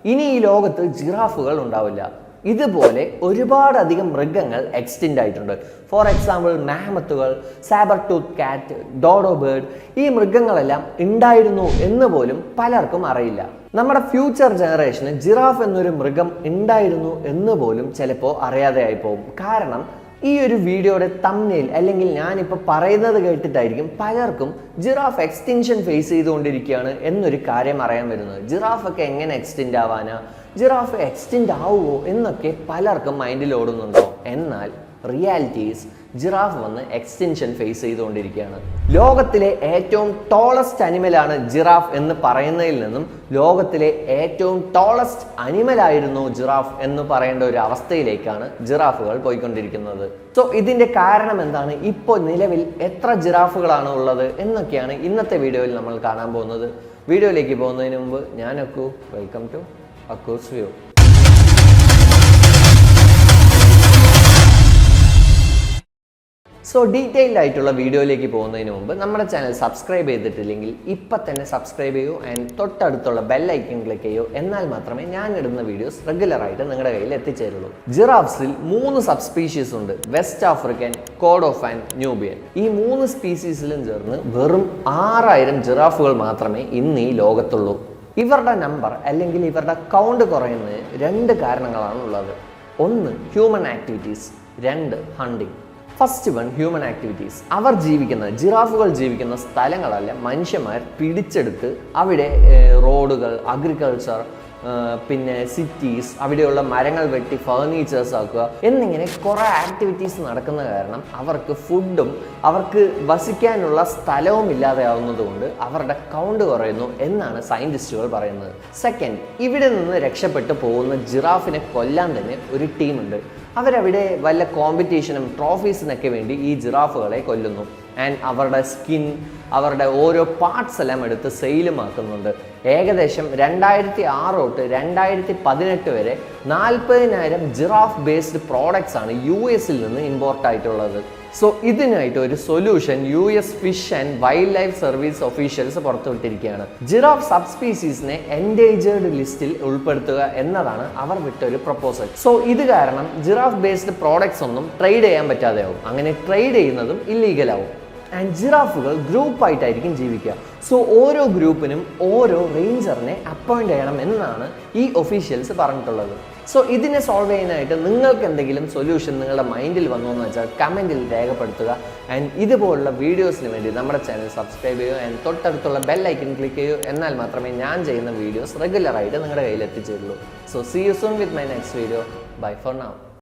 ഇനി ഈ ലോകത്ത് ജിറാഫുകൾ ഉണ്ടാവില്ല. ഇതുപോലെ ഒരുപാടധികം മൃഗങ്ങൾ എക്സ്റ്റിൻ്റ് ആയിട്ടുണ്ട്. ഫോർ എക്സാമ്പിൾ മാമത്തുകൾ, സാബർ ടൂത്ത് കാറ്റ്, ഡോഡോ ബേർഡ്. ഈ മൃഗങ്ങളെല്ലാം ഉണ്ടായിരുന്നു എന്ന് പോലും പലർക്കും അറിയില്ല. നമ്മുടെ ഫ്യൂച്ചർ ജനറേഷന് ജിറാഫ് എന്നൊരു മൃഗം ഉണ്ടായിരുന്നു എന്ന് പോലും ചിലപ്പോൾ അറിയാതെ ആയി പോകും. കാരണം ഈ ഒരു വീഡിയോയുടെ തംബ്നെയിൽ അല്ലെങ്കിൽ ഞാനിപ്പോൾ പറയുന്നത് കേട്ടിട്ടായിരിക്കും പലർക്കും ജിറാഫ് എക്സ്റ്റിൻഷൻ ഫേസ് ചെയ്തുകൊണ്ടിരിക്കുകയാണ് എന്നൊരു കാര്യം അറിയാൻ വരുന്നത്. ജിറാഫൊക്കെ എങ്ങനെ എക്സ്റ്റിൻ്റ് ആവാനാ, ജിറാഫ് എക്സ്റ്റിൻ്റ് ആവുമോ എന്നൊക്കെ പലർക്കും മൈൻഡിൽ ഓടുന്നുണ്ടോ? എന്നാൽ റിയാലിറ്റീസ് ജിറാഫ് വന്ന് എക്സ്റ്റിൻഷൻ ഫേസ് ചെയ്തുകൊണ്ടിരിക്കുകയാണ്. ലോകത്തിലെ ഏറ്റവും ടോളസ്റ്റ് അനിമലാണ് ജിറാഫ് എന്ന് പറയുന്നതിൽ നിന്നും ലോകത്തിലെ ഏറ്റവും ടോളസ്റ്റ് അനിമലായിരുന്നു ജിറാഫ് എന്ന് പറയേണ്ട ഒരു അവസ്ഥയിലേക്കാണ് ജിറാഫുകൾ പോയിക്കൊണ്ടിരിക്കുന്നത്. സോ ഇതിന്റെ കാരണം എന്താണ്, ഇപ്പോൾ നിലവിൽ എത്ര ജിറാഫുകളാണ് ഉള്ളത് എന്നൊക്കെയാണ് ഇന്നത്തെ വീഡിയോയിൽ നമ്മൾ കാണാൻ പോകുന്നത്. വീഡിയോയിലേക്ക് പോകുന്നതിന് മുമ്പ് ഞാൻ Akku, welcome to Akku's view. So detailed ആയിട്ടുള്ള വീഡിയോയിലേക്ക് പോകുന്നതിന് മുമ്പ് നമ്മുടെ ചാനൽ സബ്സ്ക്രൈബ് ചെയ്തിട്ടില്ലെങ്കിൽ ഇപ്പം തന്നെ സബ്സ്ക്രൈബ് ചെയ്യൂ ആൻഡ് തൊട്ടടുത്തുള്ള ബെൽ ഐക്കൺ ക്ലിക്ക് ചെയ്യൂ. എന്നാൽ മാത്രമേ ഞാൻ ഇടുന്ന വീഡിയോസ് റെഗുലറായിട്ട് നിങ്ങളുടെ കയ്യിൽ എത്തിച്ചേരുള്ളൂ. ജിറാഫ്സിൽ 3 സബ് സ്പീഷീസ് ഉണ്ട്: വെസ്റ്റ് ആഫ്രിക്കൻ, കോർഡോഫൻ, ന്യൂബിയൻ. ഈ 3 സ്പീഷീസിലും ചേർന്ന് വെറും 6000 ജിറാഫുകൾ മാത്രമേ ഇന്ന് ഈ ലോകത്തുള്ളൂ. ഇവരുടെ നമ്പർ അല്ലെങ്കിൽ ഇവരുടെ കൗണ്ട് കുറയുന്നതിന് 2 കാരണങ്ങളാണ് ഉള്ളത്. 1 human activities, 2 hunting. First one human activities. അവർ ജീവിക്കുന്ന ജിറാഫുകൾ ജീവിക്കുന്ന സ്ഥലങ്ങളല്ല മനുഷ്യന്മാർ പിടിച്ചെടുത്ത് അവിടെ റോഡുകൾ, അഗ്രികൾച്ചർ, പിന്നെ സിറ്റീസ്, അവിടെയുള്ള മരങ്ങൾ വെട്ടി ഫർണിച്ചേഴ്സ് ആക്കുക എന്നിങ്ങനെ കുറേ ആക്ടിവിറ്റീസ് നടക്കുന്ന കാരണം അവർക്ക് ഫുഡും അവർക്ക് വസിക്കാനുള്ള സ്ഥലവും ഇല്ലാതെ ആവുന്നതുകൊണ്ട് അവരുടെ കൗണ്ട് കുറയുന്നു എന്നാണ് സയൻറ്റിസ്റ്റുകൾ പറയുന്നത്. സെക്കൻഡ്, ഇവിടെ നിന്ന് രക്ഷപ്പെട്ടു പോകുന്ന ജിറാഫിനെ കൊല്ലാൻ തന്നെ ഒരു ടീമുണ്ട്. അവരവിടെ വല്ല കോമ്പറ്റീഷനും ട്രോഫീസിനൊക്കെ വേണ്ടി ഈ ജിറാഫുകളെ കൊല്ലുന്നു. ആൻഡ് അവരുടെ സ്കിൻ, അവരുടെ ഓരോ പാർട്സ് എല്ലാം എടുത്ത് സെയിലുമാക്കുന്നുണ്ട്. ഏകദേശം 2006 തൊട്ട് 2018 വരെ 40,000 ജിറാഫ് ബേസ്ഡ് പ്രോഡക്ട്സ് ആണ് US നിന്ന് ഇമ്പോർട്ട് ആയിട്ടുള്ളത്. സോ ഇതിനായിട്ട് ഒരു solution US fish and wildlife service officials പുറത്തുവിട്ടിരിക്കുകയാണ്. ജിറാഫ് സബ് സ്പീസീസിനെ എൻഡേഞ്ചേർഡ് ലിസ്റ്റിൽ ഉൾപ്പെടുത്തുക എന്നതാണ് അവർ വിട്ടൊരു പ്രപ്പോസൽ. സോ ഇത് കാരണം ജിറാഫ് ബേസ്ഡ് പ്രോഡക്ട്സ് ഒന്നും ട്രേഡ് ചെയ്യാൻ പറ്റാതെയാവും. അങ്ങനെ ട്രേഡ് ചെയ്യുന്നതും ഇല്ലീഗലാവും. ആൻഡ് ജിറാഫുകൾ ഗ്രൂപ്പായിട്ടായിരിക്കും ജീവിക്കുക. സോ ഓരോ ഗ്രൂപ്പിനും ഓരോ റേഞ്ചറിനെ അപ്പോയിന്റ് ചെയ്യണം എന്നാണ് ഈ ഒഫീഷ്യൽസ് പറഞ്ഞിട്ടുള്ളത്. സോ ഇതിനെ സോൾവ് ചെയ്യാനായിട്ട് നിങ്ങൾക്ക് എന്തെങ്കിലും സൊല്യൂഷൻ നിങ്ങളുടെ മൈൻഡിൽ വന്നു എന്ന് വെച്ചാൽ കമൻറ്റിൽ രേഖപ്പെടുത്തുക. ആൻഡ് ഇതുപോലുള്ള വീഡിയോസിന് വേണ്ടി നമ്മുടെ ചാനൽ സബ്സ്ക്രൈബ് ചെയ്യൂ ആൻഡ് തൊട്ടടുത്തുള്ള ബെൽ ഐക്കൺ ക്ലിക്ക് ചെയ്യൂ. എന്നാൽ മാത്രമേ ഞാൻ ചെയ്യുന്ന വീഡിയോസ് റെഗുലറായിട്ട് നിങ്ങളുടെ കയ്യിൽ എത്തിച്ചേരുള്ളൂ. So see you soon with my next video. Bye for now.